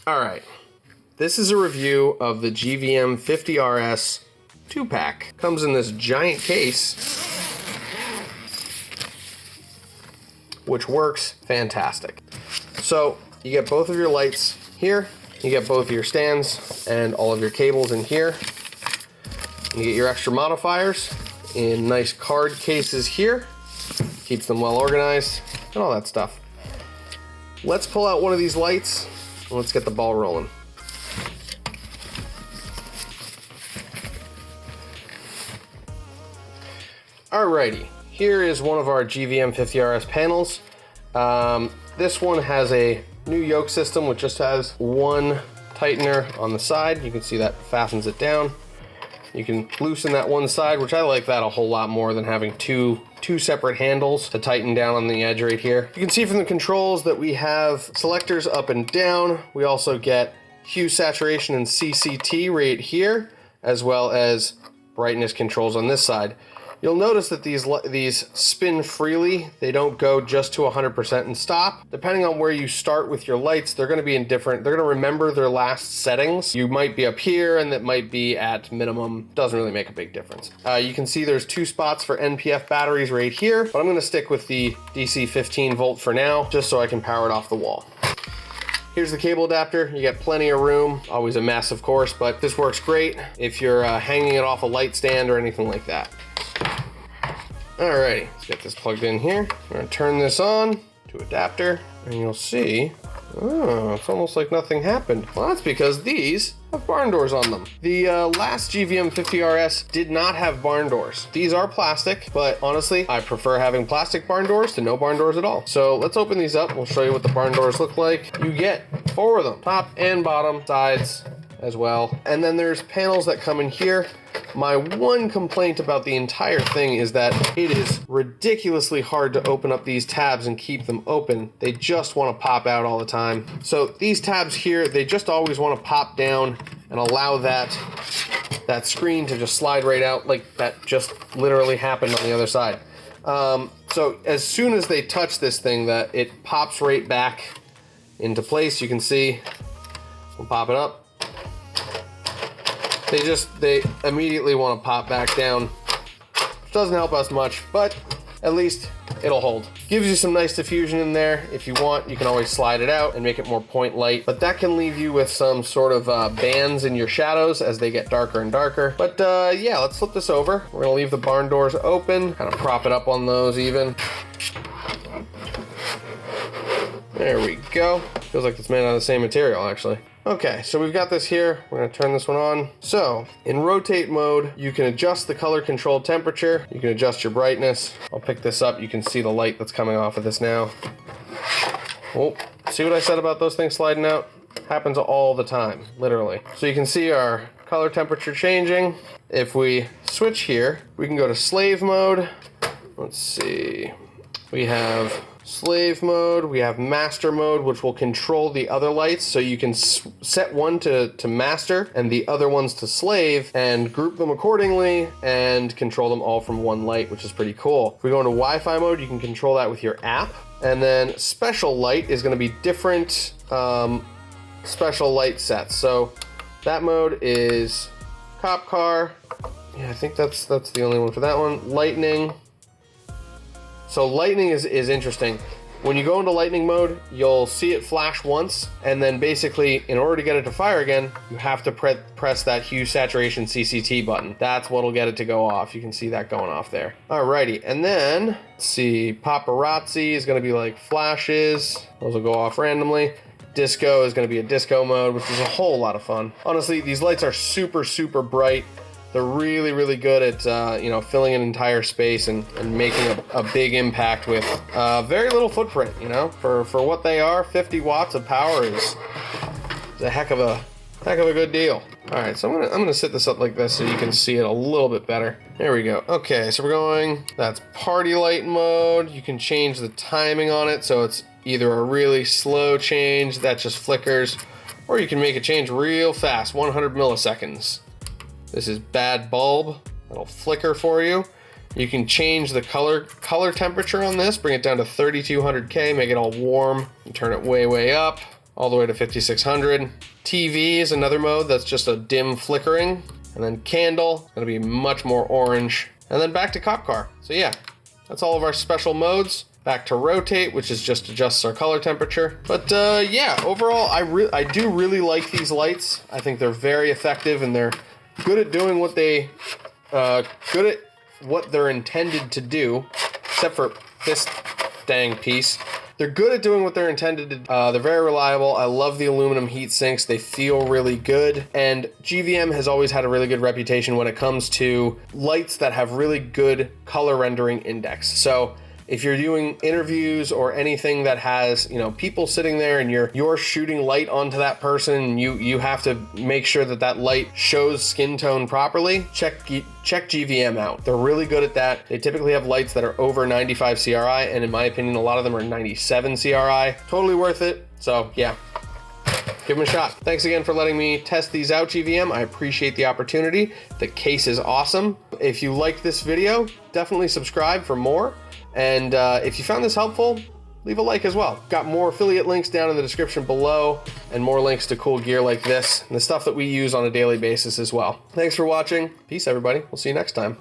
All right, this is a review of the GVM 50RS 2-pack. Comes in this giant case, which works fantastic. So you get both of your lights here, you get both of your stands and all of your cables in here. You get your extra modifiers in nice card cases here. Keeps them well organized and all that stuff. Let's pull out one of these lights and let's get the ball rolling. Alrighty, here is one of our GVM 50RS panels. This one has a new yoke system which just has one tightener on the side. You can see that fastens it down. You can loosen that one side, which I like that a whole lot more than having two separate handles to tighten down on the edge right here. You can see from the controls that we have selectors up and down. We also get hue, saturation, and CCT right here, as well as brightness controls on this side. You'll notice that these spin freely. They don't go just to 100% and stop. Depending on where you start with your lights, they're gonna be in different, they're gonna remember their last settings. You might be up here and that might be at minimum. Doesn't really make a big difference. You can see there's 2 spots for NPF batteries right here, but I'm gonna stick with the DC 15 volt for now, just so I can power it off the wall. Here's the cable adapter. You get plenty of room. Always a mess, of course, but this works great if you're hanging it off a light stand or anything like that. Alrighty, let's get this plugged in here. I'm gonna turn this on to adapter, and you'll see, oh, it's almost like nothing happened. Well, that's because these have barn doors on them. The last GVM 50RS did not have barn doors. These are plastic, but honestly, I prefer having plastic barn doors to no barn doors at all. So let's open these up. We'll show you what the barn doors look like. You get 4 of them, top and bottom, sides as well. And then there's panels that come in here. My one complaint about the entire thing is that it is ridiculously hard to open up these tabs and keep them open. They just want to pop out all the time. So these tabs here, they just always want to pop down and allow that screen to just slide right out, like that just literally happened on the other side. So as soon as they touch this thing, that it pops right back into place. You can see, we'll pop it up. They immediately want to pop back down, which doesn't help us much, but at least it'll hold. Gives you some nice diffusion in there. If you want, you can always slide it out and make it more point light, but that can leave you with some sort of bands in your shadows as they get darker and darker. But yeah, let's flip this over. We're gonna leave the barn doors open, kind of prop it up on those even. There we go. Feels like it's made out of the same material, actually. Okay, so we've got this here. We're gonna turn this one on. So, in rotate mode, you can adjust the color control temperature. You can adjust your brightness. I'll pick this up. You can see the light that's coming off of this now. Oh, see what I said about those things sliding out? Happens all the time, literally. So you can see our color temperature changing. If we switch here, we can go to slave mode. Let's see. We have slave mode, we have master mode, which will control the other lights. So you can set one to master and the other ones to slave and group them accordingly and control them all from one light, which is pretty cool. If we go into Wi-Fi mode, you can control that with your app. And then special light is going to be different special light sets. So that mode is cop car. Yeah, I think that's the only one for that one. Lightning. So lightning is interesting. When you go into lightning mode, you'll see it flash once, and then basically, in order to get it to fire again, you have to press that hue, saturation, CCT button. That's what'll get it to go off. You can see that going off there. Alrighty, and then, let's see, paparazzi is gonna be like flashes. Those will go off randomly. Disco is gonna be a disco mode, which is a whole lot of fun. Honestly, these lights are super, super bright. They're really, really good at filling an entire space and making a big impact with very little footprint. For what they are, 50 watts of power is a heck of a good deal. All right, so I'm gonna sit this up like this so you can see it a little bit better. There we go. Okay, so we're going. That's party light mode. You can change the timing on it, so it's either a really slow change that just flickers, or you can make it change real fast, 100 milliseconds. This is bad bulb. It'll flicker for you. You can change the color temperature on this, bring it down to 3200K, make it all warm, and turn it way, way up. all the way to 5600. TV is another mode that's just a dim flickering. And then candle, gonna be much more orange. And then back to cop car. So yeah, that's all of our special modes. Back to rotate, which is just adjusts our color temperature. But yeah, overall, I do really like these lights. I think they're very effective and they're good at doing what they're intended to do, except for this dang piece. They're good at doing what they're intended to do. They're very reliable. I love the aluminum heat sinks. They feel really good. And GVM has always had a really good reputation when it comes to lights that have really good color rendering index. So if you're doing interviews or anything that has, you know, people sitting there and you're shooting light onto that person, you have to make sure that that light shows skin tone properly, check GVM out. They're really good at that. They typically have lights that are over 95 CRI, and in my opinion, a lot of them are 97 CRI. Totally worth it. So yeah, give them a shot. Thanks again for letting me test these out, GVM. I appreciate the opportunity. The case is awesome. If you liked this video, definitely subscribe for more. And if you found this helpful, leave a like as well. Got more affiliate links down in the description below and more links to cool gear like this and the stuff that we use on a daily basis as well. Thanks for watching. Peace, everybody. We'll see you next time.